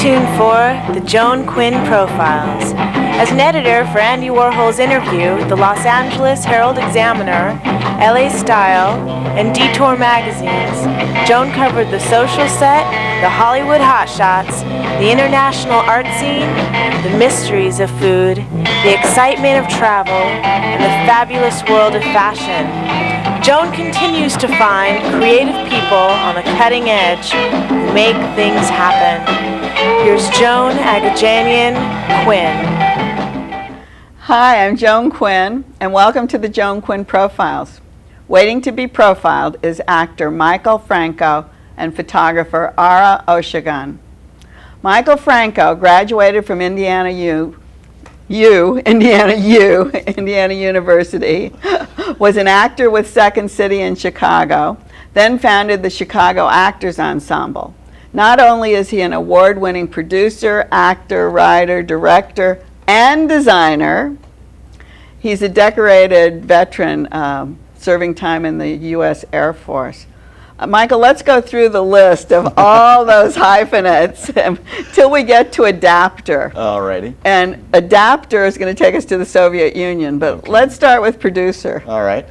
tuned for the Joan Quinn Profiles. As an editor for Andy Warhol's Interview, the Los Angeles Herald-Examiner, LA Style, and Detour magazines, Joan covered the social set, the Hollywood hotshots, the international art scene, the mysteries of food, the excitement of travel, and the fabulous world of fashion. Joan continues to find creative people on the cutting edge who make things happen. Here's Joan Quinn. Hi, I'm Joan Quinn, and welcome to the Joan Quinn Profiles. Waiting to be profiled is actor Michael Franco and photographer Ara Oshagan. Michael Franco graduated from Indiana University, was an actor with Second City in Chicago, then founded the Chicago Actors Ensemble. Not only is he an award-winning producer, actor, writer, director, and designer, he's a decorated veteran serving time in the U.S. Air Force. Michael, let's go through the list of all those hyphenates till we get to adapter. Alrighty. And adapter is going to take us to the Soviet Union, but okay. Let's start with producer. All right.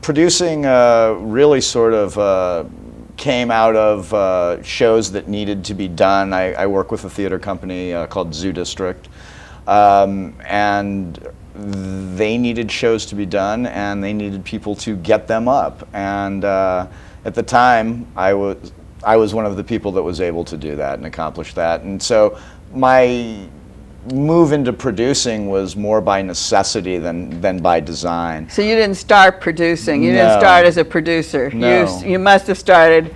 Producing really sort of came out of shows that needed to be done. I work with a theater company called Zoo District, and they needed shows to be done, and they needed people to get them up. And at the time, I was one of the people that was able to do that and accomplish that. And so my move into producing was more by necessity than by design. So you didn't start producing. You didn't start as a producer. No. You must have started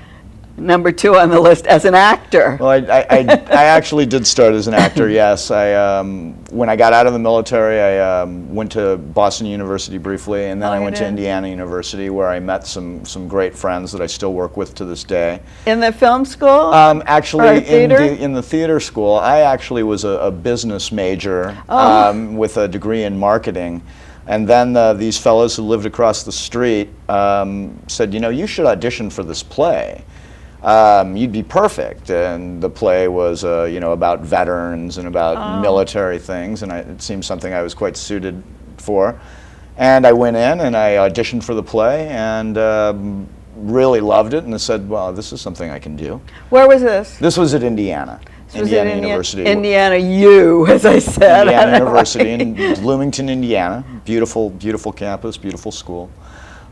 number 2 on the list as an actor. Well, I actually did start as an actor, yes. When I got out of the military, I went to Boston University briefly, and then I went to Indiana University, where I met some great friends that I still work with to this day. In the film school? Actually, in the theater school. I actually was a business major with a degree in marketing. And then these fellows who lived across the street said, you know, you should audition for this play. You'd be perfect. And the play was, about veterans and about military things, and it seemed something I was quite suited for. And I went in and I auditioned for the play and really loved it, and I said, well, this is something I can do. Where was this? This was at Indiana. Indiana University. Indiana U, as I said. Indiana University in Bloomington, Indiana. Beautiful, beautiful campus, beautiful school.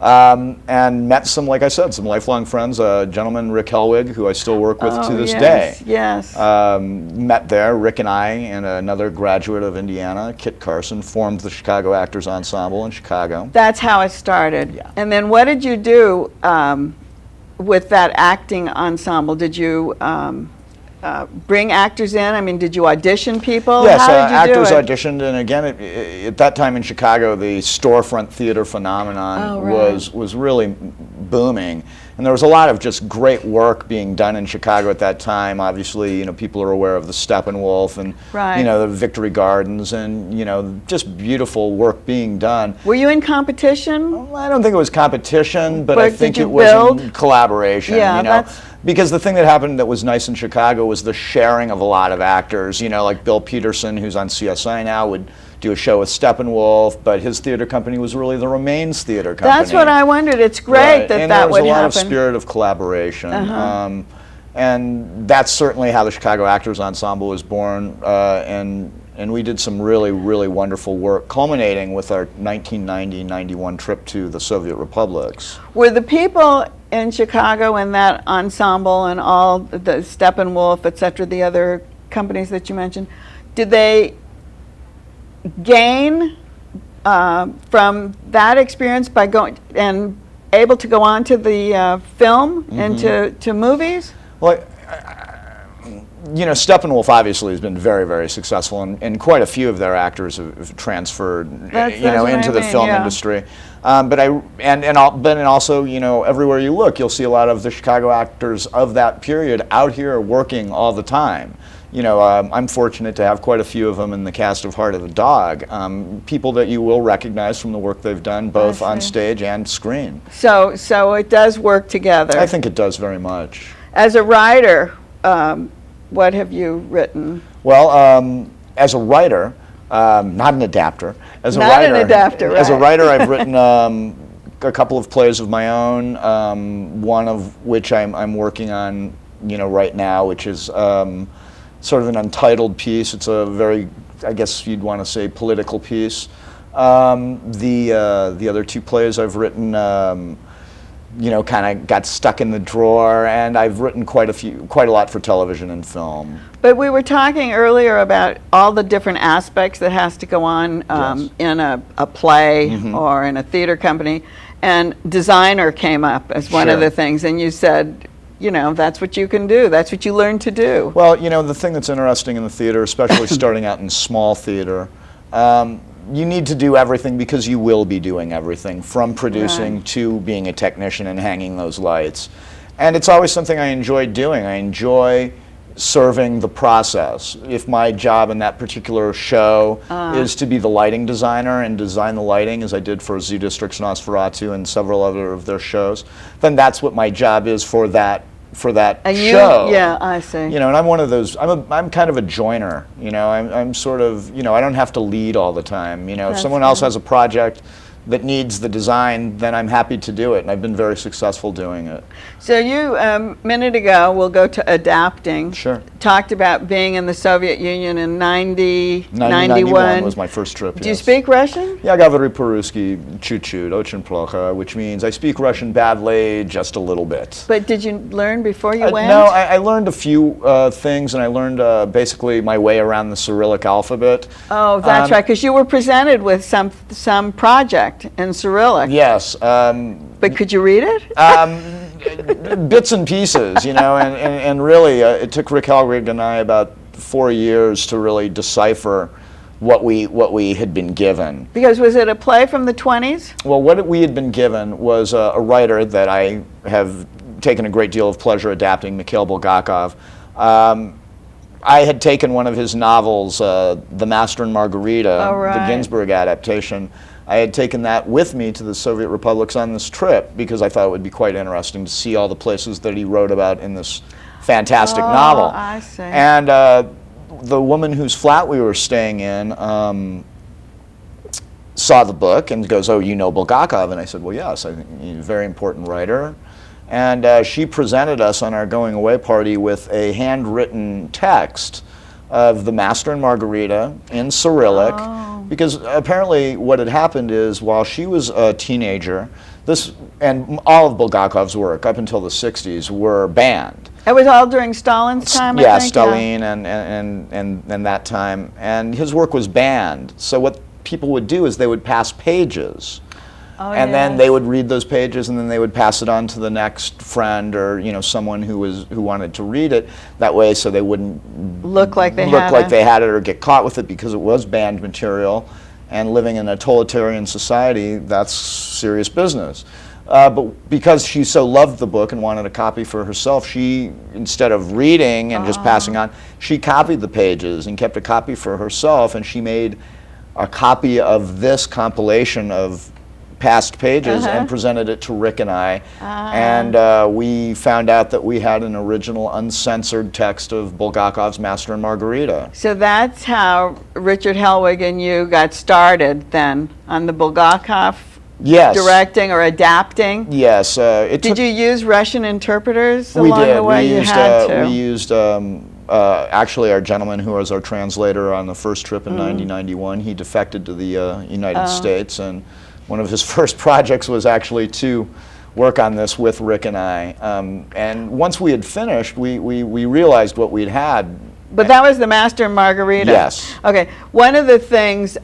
And met some, like I said, some lifelong friends. A gentleman, Rick Helwig, who I still work with to this day. Yes. Met there. Rick and I and another graduate of Indiana, Kit Carson, formed the Chicago Actors Ensemble in Chicago. That's how it started. Yeah. And then what did you do with that acting ensemble? Did you bring actors in? I mean, did you audition people? Yes, How did you actors do it? auditioned, and again, at that time in Chicago, the storefront theater phenomenon was really booming, and there was a lot of just great work being done in Chicago at that time. Obviously, people are aware of the Steppenwolf and the Victory Gardens, and just beautiful work being done. Were you in competition? Well, I don't think it was competition, but I think it was in collaboration. Yeah, because the thing that happened that was nice in Chicago was the sharing of a lot of actors. Like Bill Peterson, who's on CSI now, would do a show with Steppenwolf, but his theater company was really the Remains Theater Company. That's what I wondered. It's great that would happen. And there was a lot of spirit of collaboration. And that's certainly how the Chicago Actors Ensemble was born. And we did some really, really wonderful work, culminating with our 1990-91 trip to the Soviet republics. Were the people in Chicago in that ensemble and all the Steppenwolf, et cetera, the other companies that you mentioned, did they gain from that experience by going and able to go on to the film and to movies? Well, Steppenwolf obviously has been very, very successful, and quite a few of their actors have transferred, into the film industry. But also, everywhere you look, you'll see a lot of the Chicago actors of that period out here working all the time. I'm fortunate to have quite a few of them in the cast of Heart of the Dog. People that you will recognize from the work they've done, both on stage and screen. So it does work together. I think it does very much. As a writer, what have you written? Well, as a writer, not an adapter. As a not writer, an adapter, right. As a writer, I've written a couple of plays of my own. One of which I'm working on, right now, which is sort of an untitled piece. It's a very, I guess you'd want to say, political piece. The other two plays I've written, kind of got stuck in the drawer, and I've written quite a lot for television and film. But we were talking earlier about all the different aspects that has to go on Yes. in a play or in a theater company, and designer came up as one of Sure. the things, and you said, that's what you can do. That's what you learn to do. Well, the thing that's interesting in the theater, especially starting out in small theater, you need to do everything because you will be doing everything, from producing Right. to being a technician and hanging those lights. And it's always something I enjoy doing. I enjoy serving the process. If my job in that particular show is to be the lighting designer and design the lighting, as I did for Zoo District's Nosferatu and several other of their shows, then that's what my job is for that And show. yeah, I see. And I'm one of those. I'm kind of a joiner. I'm sort of. I don't have to lead all the time. If someone else has a project that needs the design, then I'm happy to do it, and I've been very successful doing it. So you, a minute ago, we'll go to adapting. Sure. Talked about being in the Soviet Union in 90, 91 was my first trip. Do you speak Russian? Я говорю по-русски чуть-чуть, очень плохо, which means I speak Russian badly, just a little bit. But did you learn before you went? No, I learned a few things, and I learned basically my way around the Cyrillic alphabet. Oh, that's right, because you were presented with some project in Cyrillic. Yes. But could you read it? Bits and pieces, and really, it took Rick Helwig and I about 4 years to really decipher what we had been given. Because was it a play from the 20s? Well, what we had been given was a writer that I have taken a great deal of pleasure adapting, Mikhail Bulgakov. I had taken one of his novels, The Master and Margarita, Oh, right. the Ginsberg adaptation. I had taken that with me to the Soviet republics on this trip because I thought it would be quite interesting to see all the places that he wrote about in this fantastic novel. I see. And the woman whose flat we were staying in saw the book and goes, "Oh, you know Bulgakov?" And I said, "Well, yes, I think he's a very important writer." And she presented us on our going away party with a handwritten text of The Master and Margarita in Cyrillic, because apparently what had happened is while she was a teenager, and all of Bulgakov's work up until the 60s were banned. It was all during Stalin's time, I Yeah, think? Stalin and that time, and his work was banned. So what people would do is they would pass pages. Oh, And then yes. they would read those pages, and then they would pass it on to the next friend or someone who wanted to read it that way, so they wouldn't Look like they had it or get caught with it because it was banned material. And living in a totalitarian society, that's serious business. But because she so loved the book and wanted a copy for herself, she, instead of reading and just passing on, she copied the pages and kept a copy for herself, and she made a copy of this compilation of past pages and presented it to Rick and I, and we found out that we had an original uncensored text of Bulgakov's Master and Margarita. So that's how Richard Helwig and you got started then on the Bulgakov Yes. directing or adapting. Yes. Did you use Russian interpreters We along did. the way? We You used, had to. we used actually our gentleman who was our translator on the first trip in 1991. He defected to the United States, and one of his first projects was actually to work on this with Rick and I. And once we had finished, we realized what we'd had. But that was the Master and Margarita. Yes. Okay. One of the things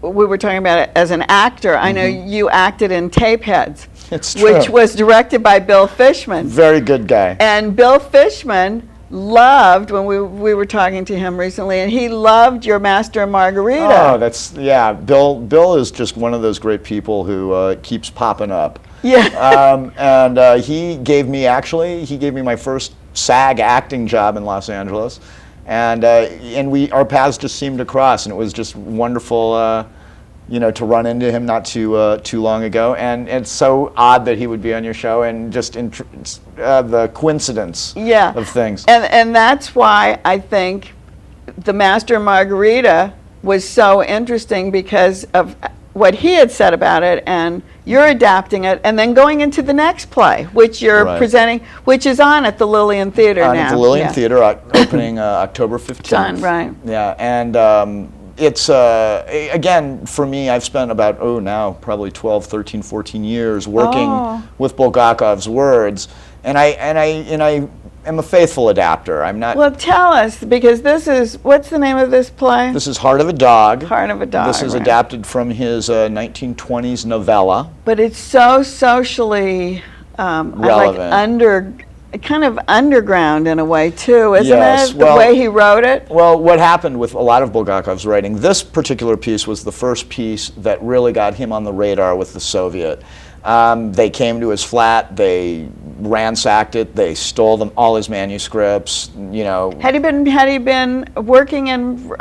we were talking about it as an actor, I know you acted in Tapeheads, It's true. which was directed by Bill Fishman. Very good guy. And Bill Fishman loved, when we were talking to him recently, and he loved your Master and Margarita. Oh, yeah. Bill is just one of those great people who keeps popping up. Yeah. And he gave me my first SAG acting job in Los Angeles, and our paths just seemed to cross, and it was just wonderful to run into him not too long ago, and it's so odd that he would be on your show, and just the coincidence of things. And that's why I think the Master and Margarita was so interesting, because of what he had said about it, and you're adapting it, and then going into the next play, which you're presenting, which is on at the Lillian Theater now. At the Lillian Theater, opening October 15th. Done, right. Yeah, and it's, again, for me, I've spent about, now probably 12, 13, 14 years working with Bulgakov's words, and I am a faithful adapter. I'm not... Well, tell us, because this is, what's the name of this play? This is Heart of a Dog. Heart of a Dog. This is adapted from his 1920s novella. But it's so socially relevant. Kind of underground in a way, too, isn't it? The Well, way he wrote it? Well, what happened with a lot of Bulgakov's writing, this particular piece was the first piece that really got him on the radar with the Soviet. They came to his flat, they ransacked it, they stole all his manuscripts, Had he been working in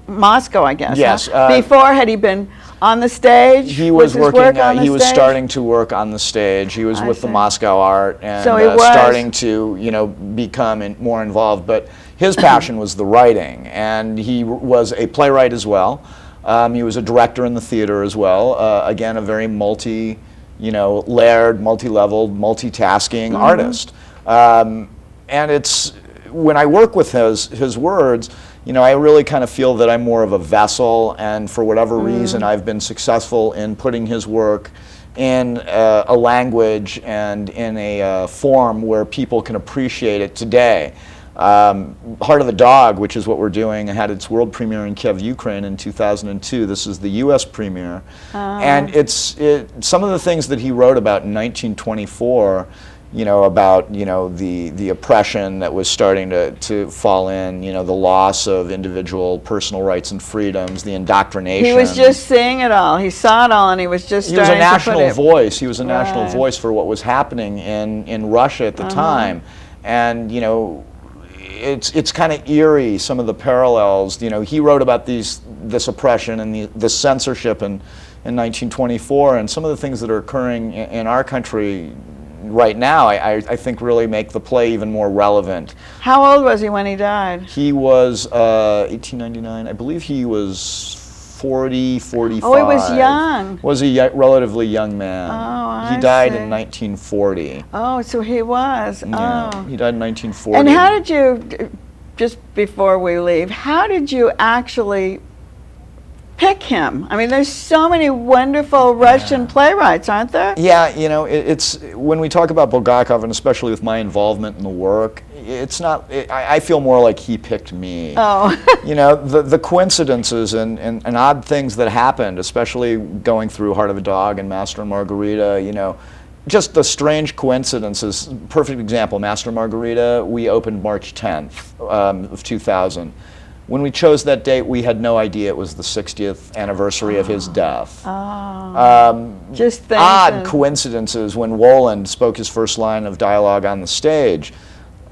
Moscow, I guess? Yes. Before, had he been on the stage? He was working. He was starting to work on the stage. He was with the Moscow Art, and so he was starting to become more involved. But his passion was the writing, and he was a playwright as well. He was a director in the theater as well. Again, a very layered, multi-leveled, multitasking artist. And it's when I work with his words, I really kind of feel that I'm more of a vessel, and for whatever reason, I've been successful in putting his work in a language and in a form where people can appreciate it today. Heart of a Dog, which is what we're doing, had its world premiere in Kiev, Ukraine in 2002. This is the U.S. premiere. And some of the things that he wrote about in 1924, about the oppression that was starting to fall in, the loss of individual personal rights and freedoms, the indoctrination. He was just seeing it all. He saw it all, and he was just starting to put it. He was a national voice. He was a national voice for what was happening in Russia at the time, and it's kind of eerie, some of the parallels. He wrote about this oppression and this censorship in 1924, and some of the things that are occurring in our country right now, I think really make the play even more relevant. How old was he when he died? He was 1899. I believe he was 40, 45. Oh, he was young. Was a relatively young man. Oh, he died in 1940. Oh, so he was. Yeah, he died in 1940. And how did you, just before we leave, how did you actually pick him? I mean, there's so many wonderful Russian playwrights, aren't there? Yeah, it's when we talk about Bulgakov, and especially with my involvement in the work, it's not. I feel more like he picked me. Oh. The coincidences and odd things that happened, especially going through Heart of a Dog and Master and Margarita. Just the strange coincidences. Perfect example, Master and Margarita. We opened March 10th of 2000. When we chose that date, we had no idea it was the 60th anniversary of his death. Just odd coincidences. When Woland spoke his first line of dialogue on the stage,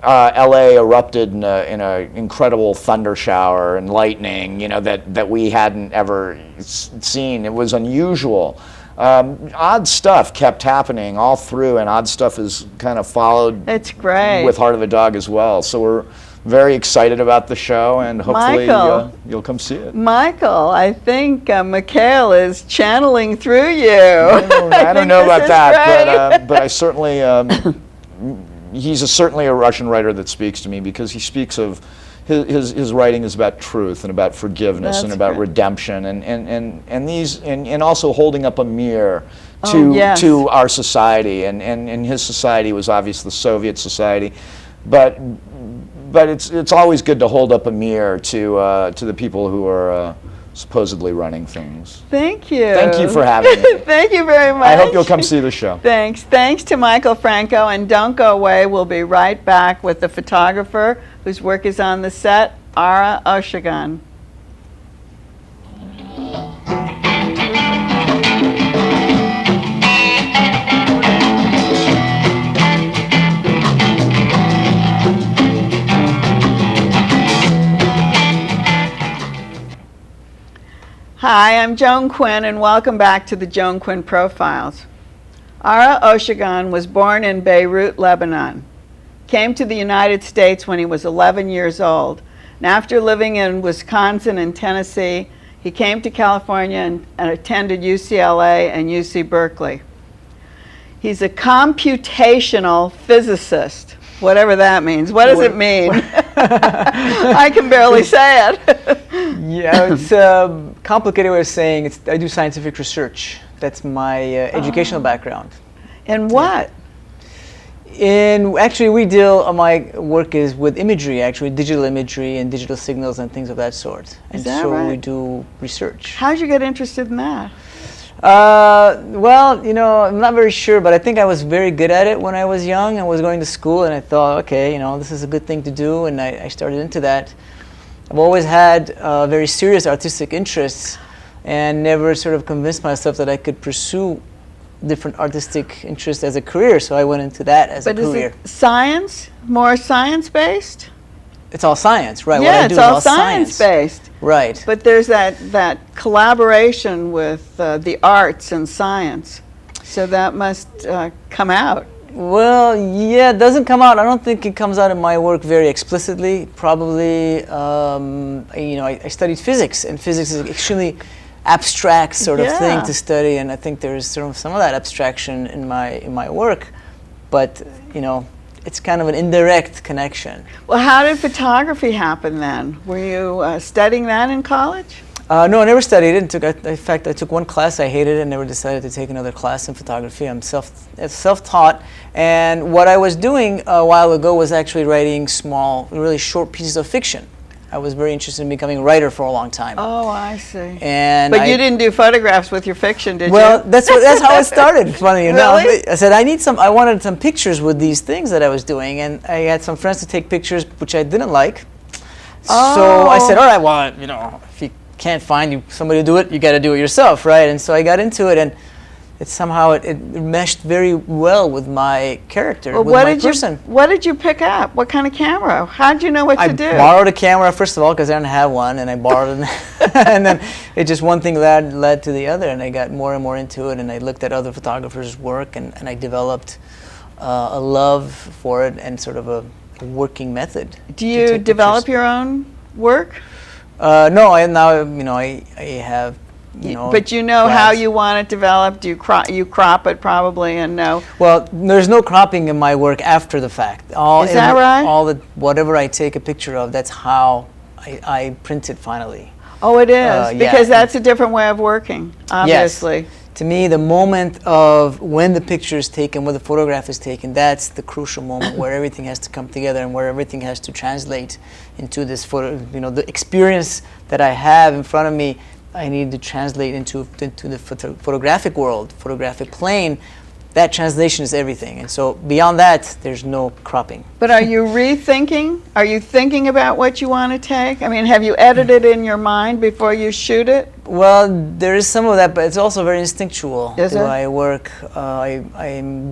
L.A. erupted in an incredible thunder shower and lightning, that we hadn't ever seen. It was unusual. Odd stuff kept happening all through, and odd stuff is kind of followed. It's great. With Heart of a Dog as well. So we're very excited about the show, and hopefully you'll come see it. Michael, I think Mikhail is channeling through you. I don't know about that, but I certainly, he's certainly a Russian writer that speaks to me, because he speaks of, his writing is about truth and about forgiveness and about redemption, and also holding up a mirror to our society, and his society was obviously the Soviet society, but it's always good to hold up a mirror to the people who are supposedly running things. Thank you. Thank you for having me. Thank you very much. I hope you'll come see the show. Thanks. Thanks to Michael Franco, and don't go away. We'll be right back with the photographer whose work is on the set, Ara Oshagan. Hi. Hi, I'm Joan Quinn, and welcome back to the Joan Quinn Profiles. Ara Oshagan was born in Beirut, Lebanon. Came to the United States when he was 11 years old. And after living in Wisconsin and Tennessee, he came to California and attended UCLA and UC Berkeley. He's a computational physicist, whatever that means. What does it mean? I can barely say it. Yeah, it's a complicated way of saying I do scientific research. That's my educational background. And what? Actually, my work is with imagery, actually, digital imagery and digital signals and things of that sort. Is that right? We do research. How did you get interested in that? Well, I'm not very sure, but I think I was very good at it when I was young. I was going to school, and I thought, okay, this is a good thing to do, and I started into that. I've always had very serious artistic interests, and never sort of convinced myself that I could pursue different artistic interests as a career, so I went into that as a career. But is it science? More science-based? It's all science, right? Yeah, what I it's do all is all science. science-based. Right. But there's that collaboration with the arts and science, so that must come out. Well, yeah, it doesn't come out. I don't think it comes out in my work very explicitly. Probably, I studied physics, and physics is extremely abstract sort of thing to study, and I think there's sort of some of that abstraction in my work, but it's kind of an indirect connection. Well, how did photography happen then? Were you studying that in college? No, I never studied it. In fact, I took one class, I hated it, and never decided to take another class in photography. I'm self-taught, and what I was doing a while ago was actually writing small, really short pieces of fiction. I was very interested in becoming a writer for a long time. Oh, I see. But you didn't do photographs with your fiction, did you? Well, that's how it started, funny enough. Really? I said I wanted some pictures with these things that I was doing, and I had some friends to take pictures, which I didn't like. Oh. So I said, all right, well, if you can't find somebody to do it, you got to do it yourself, right? And so I got into it, and it meshed very well with my character, with my person. What did you pick up? What kind of camera? How did you know what to do? I borrowed a camera, first of all, because I didn't have one, and I borrowed it. And then one thing led to the other, and I got more and more into it, and I looked at other photographers' work, and I developed a love for it and sort of a working method. Do you develop your own work? No, I have. But you know how you want it developed. You crop it probably and know. Well, there's no cropping in my work after the fact. Is that right? Whatever I take a picture of, that's how I print it finally. Oh, it is because that's a different way of working. Obviously. Yes. To me, the moment of when the picture is taken, when the photograph is taken, that's the crucial moment where everything has to come together and where everything has to translate into this photo. The experience that I have in front of me, I need to translate into the photographic world, photographic plane. That translation is everything, and so beyond that, there's no cropping. But are you rethinking? Are you thinking about what you want to take? I mean, have you edited in your mind before you shoot it? Well, there is some of that, but it's also very instinctual. Is it? I work. I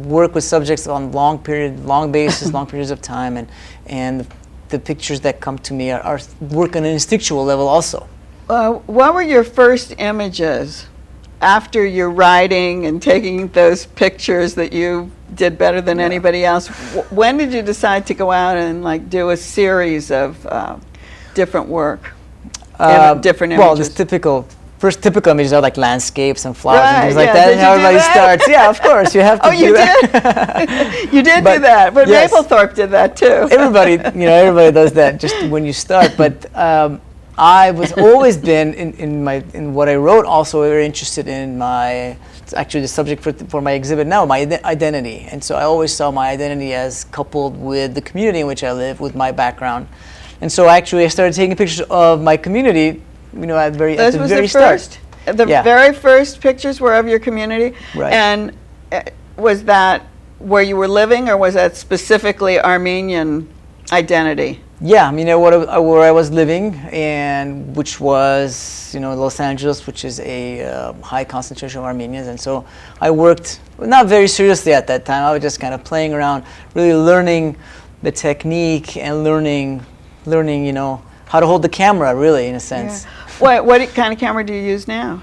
work with subjects on long periods of time, and the pictures that come to me are work on an instinctual level also. What were your first images after your writing and taking those pictures that you did better than anybody else? When did you decide to go out and do a series of different work, different images? Well, the first typical images are like landscapes and flowers and things like that. Did and how everybody starts. Yeah, of course, you have to do that. Did? You did do that, but yes. Mapplethorpe did that too. Everybody does that just when you start. But I was always been in what I wrote. Also, very interested in it's actually the subject for my exhibit now, my identity. And so I always saw my identity as coupled with the community in which I live, with my background. And so actually, I started taking pictures of my community. At the very start. The very first pictures were of your community? Right. And was that where you were living, or was that specifically Armenian identity? Yeah, where I was living, and which was, Los Angeles, which is a high concentration of Armenians. And so I worked, not very seriously at that time. I was just kind of playing around, really learning the technique and learning, how how to hold the camera, really, in a sense. Yeah. What kind of camera do you use now?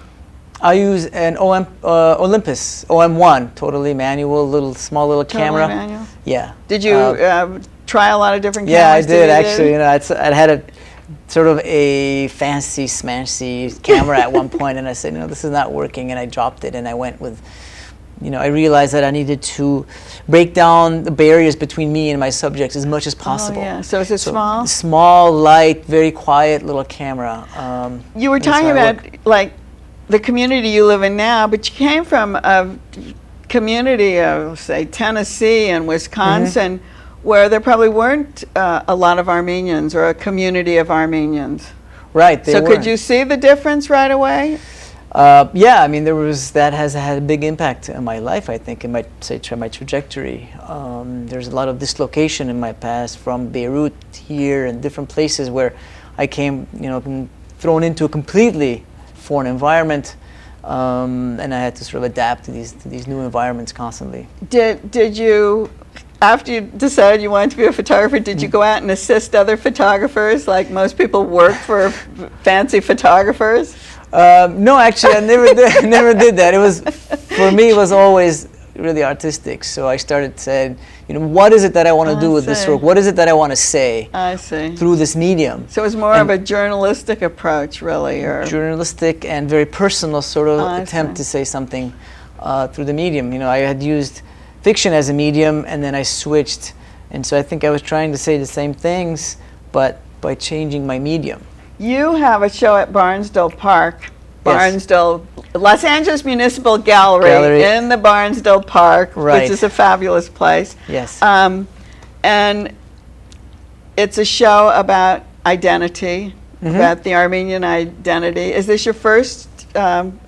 I use an Olympus OM1, totally manual, small little camera. Manual? Yeah. Did you try a lot of different Yeah, I cameras? did actually. You know, I had a sort of a fancy smashy camera at one point, and I said, no, this is not working, and I dropped it, and I went with, you know, I realized that I needed to break down the barriers between me and my subjects as much as possible. Oh, yeah. So is it small? Small, light, very quiet little camera. You were talking about like the community you live in now, but you came from a community of, say, Tennessee and Wisconsin, where there probably weren't a lot of Armenians or a community of Armenians. Right. So could you see the difference right away? Yeah, I mean, that has had a big impact on my life, I think, in my trajectory. There's a lot of dislocation in my past, from Beirut here and different places where I came, you know, thrown into a completely foreign environment, and I had to sort of adapt to these new environments constantly. Did you, after you decided you wanted to be a photographer, did you go out and assist other photographers, like most people work for fancy photographers? No, actually, I never did that. It was, for me, it was always really artistic. So I started saying, you know, what is it that I want to do with this work? What is it that I want to say through this medium? So it was more of a journalistic approach, really, or journalistic and very personal sort of attempt to say something through the medium. You know, I had used fiction as a medium, and then I switched, and so I think I was trying to say the same things, but by changing my medium. You have a show at Barnsdall Park, Barnsdall, Los Angeles Municipal Gallery in the Barnsdall Park, which is a fabulous place. Yes. And it's a show about identity, about the Armenian identity. Is this your first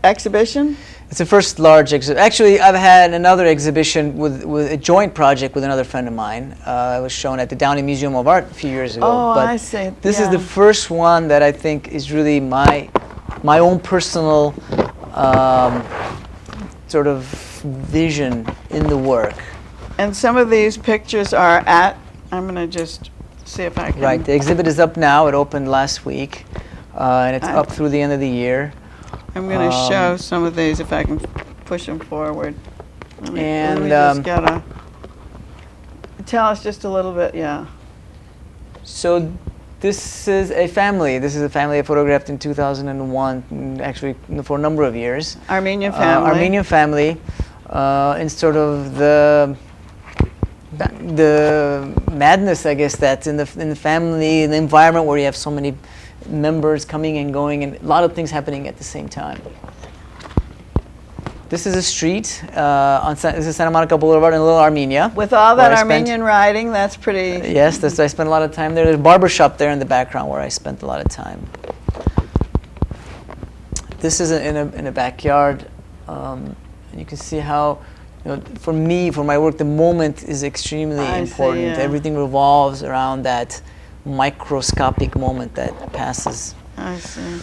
exhibition? It's the first large exhibition. Actually, I've had another exhibition with a joint project with another friend of mine. It was shown at the Downey Museum of Art a few years ago. Oh, but I see. This is the first one that I think is really my own personal sort of vision in the work. And some of these pictures are at, I'm going to just see if I can. Right, the exhibit is up now. It opened last week, and it's up through the end of the year. I'm going to show some of these if I can push them forward. Let me just get tell us just a little bit, So this is a family. This is a family I photographed in 2001, actually for a number of years. Armenian family. Armenian family, and sort of the madness, I guess, that's in the family, in the environment where you have so many members coming and going, and a lot of things happening at the same time. This is a street this is Santa Monica Boulevard in Little Armenia. With all that Armenian writing, that's pretty... Yes, I spent a lot of time there. There's a barber shop there in the background where I spent a lot of time. This is in a backyard, and you can see how, you know, for me, for my work, the moment is extremely important. Everything revolves around that microscopic moment that passes. I see.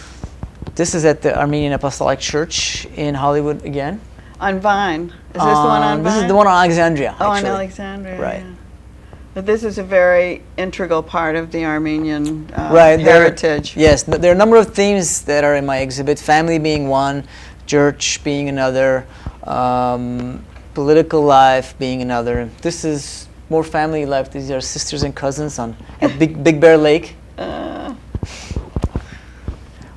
This is at the Armenian Apostolic Church in Hollywood again. On Vine. Is this the one on Vine? This is the one on Alexandria. Oh, actually. on Alexandria. Right. Yeah. But this is a very integral part of the Armenian heritage. Yes, there are a number of themes that are in my exhibit. Family being one, church being another, political life being another. This is more family life. These are sisters and cousins at Big Bear Lake.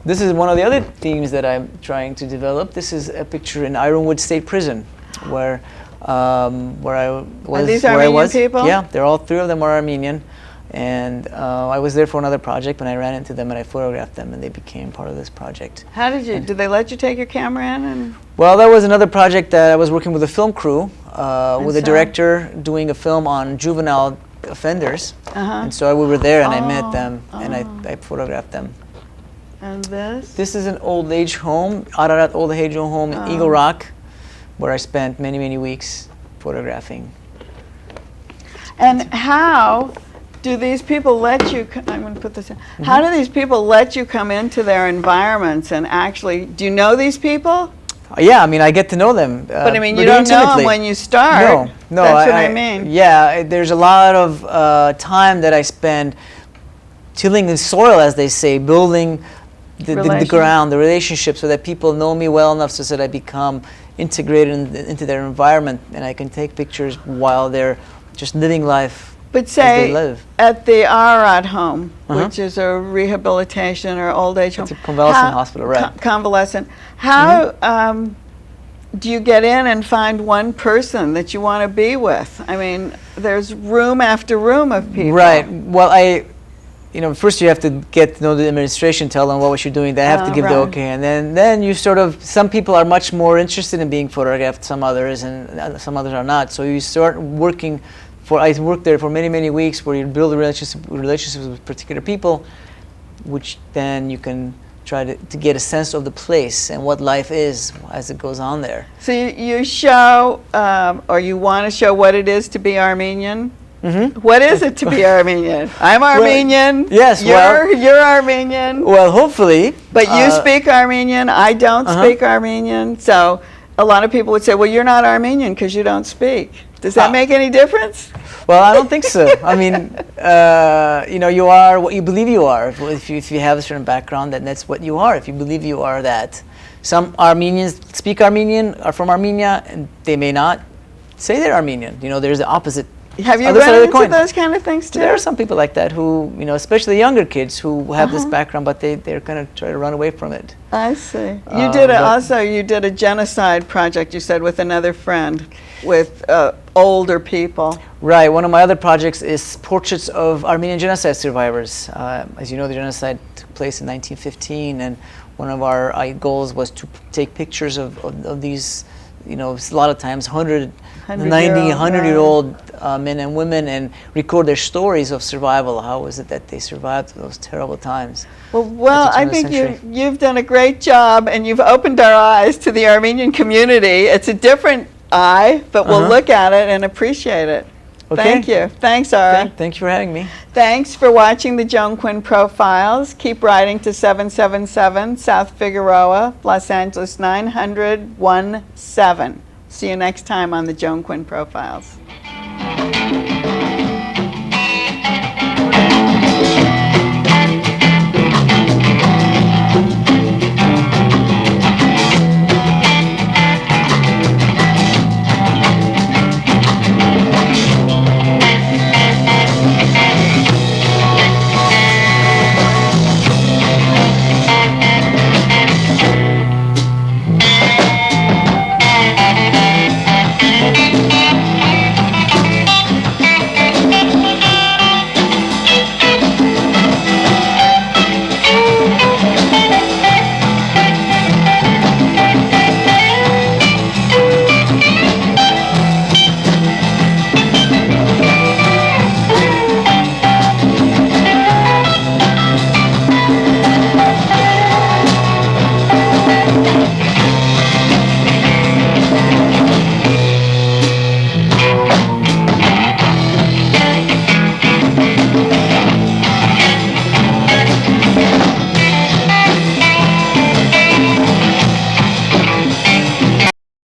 This is one of the other themes that I'm trying to develop. This is a picture in Ironwood State Prison, where I was. Are these Armenian people? Yeah, they're all three of them are Armenian, and I was there for another project when I ran into them and I photographed them, and they became part of this project. How did you? Did they let you take your camera in? Well, that was another project that I was working with a film crew, with a director doing a film on juvenile offenders, and so we were there and I met them and I photographed them. And this? This is an old age home, Ararat Old Age Home in Eagle Rock, where I spent many, many weeks photographing. And how do these people let you, I'm going to put this in, how do these people let you come into their environments and actually, do you know these people? Yeah, I mean, I get to know them. But I mean, you don't know them when you start. No, that's what I mean. Yeah, there's a lot of time that I spend tilling the soil, as they say, building the ground, the relationship, so that people know me well enough so that I become integrated into their environment, and I can take pictures while they're just living life. But say at the Ara home, which is a rehabilitation or old age home. It's a convalescent hospital, right? Convalescent. How do you get in and find one person that you want to be with? I mean, there's room after room of people. Right. Well, first you have to get to know the administration, tell them what you're doing. They have to give the okay, and then you sort of, some people are much more interested in being photographed, some others, and some others are not. So you start working. I worked there for many, many weeks, where you build relationships with particular people, which then you can try to get a sense of the place and what life is as it goes on there. So you show, or you want to show what it is to be Armenian? Mm-hmm. What is it to be Armenian? I'm Armenian. Well, yes. You're Armenian. Well, hopefully. But you speak Armenian. I don't speak Armenian. So a lot of people would say, well, you're not Armenian because you don't speak. Does that make any difference? Well, I don't think so. I mean, you are what you believe you are. If you have a certain background, then that's what you are. If you believe you are that. Some Armenians speak Armenian, are from Armenia, and they may not say they're Armenian. There's the opposite. Have you run into those kind of things too? There are some people like that who, especially younger kids who have this background, but they're going to try to run away from it. I see. You did a genocide project, you said, with another friend, with older people. Right. One of my other projects is portraits of Armenian genocide survivors. As you know, the genocide took place in 1915, and one of our goals was to take pictures of these, a lot of times 100-year-old men and women, and record their stories of survival. How was it that they survived those terrible times? Well, I think you've done a great job, and you've opened our eyes to the Armenian community. It's a different eye, but we'll look at it and appreciate it. Okay. Thank you. Thanks, Ara. Thank you for having me. Thanks for watching the Joan Quinn Profiles. Keep writing to 777 South Figueroa, Los Angeles 90017. See you next time on the Joan Quinn Profiles.